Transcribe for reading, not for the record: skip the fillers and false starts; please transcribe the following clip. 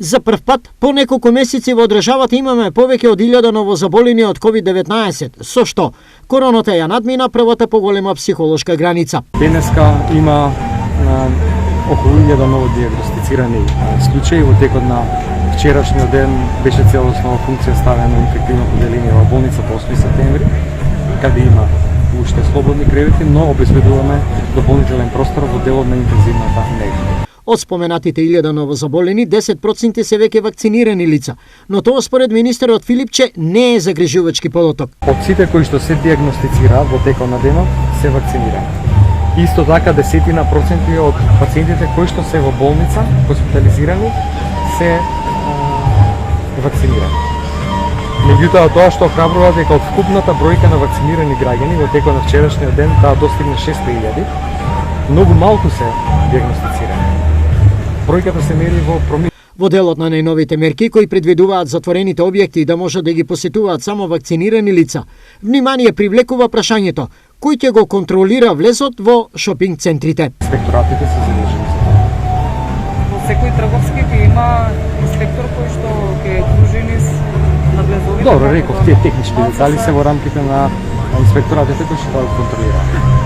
За прв пат, по неколку месеци во државата имаме повеќе од 1000 новозаболени од COVID-19, со што короната ја надмина првата поголема психолошка граница. Денеска има околу 1000 ново диагностицирани случаи. Во текот на вчерашниот ден беше целосно функција ставена инфективно поделение во болница по 8 септември, каде има уште слободни кревети, но обезбедуваме дополнителен простор во делот на интензивната нега. Од споменатите 1000 новозаболени, 10% се веќе вакцинирани лица, но тоа според министерот Филипче не е загрижувачки подоток. Од сите кои што се диагностицираат во текот на денот се вакцинирани. Исто така 10% од пациентите кои што се во болница, хоспитализирани, се вакцинирани. Меѓутоа тоа што охрабрува дека од вкупната бројка на вакцинирани граѓани во текот на вчерашниот ден таа достигна 600.000, многу малку се диагностицирани. Бројката се мери во промил. Во делот на најновите мерки кои предвидуваат затворените објекти да можат да ги посетуваат само вакцинирани лица, внимание привлекува прашањето кој ќе го контролира влезот во шопинг центрите. Инспекторатите се задолжени за тоа. Во секој трговски ќе има инспектор кој што ќе кружи низ надлезовите. Добро, реков, тие технички детали се во рамките на инспекторатите кои што тоа контролираат.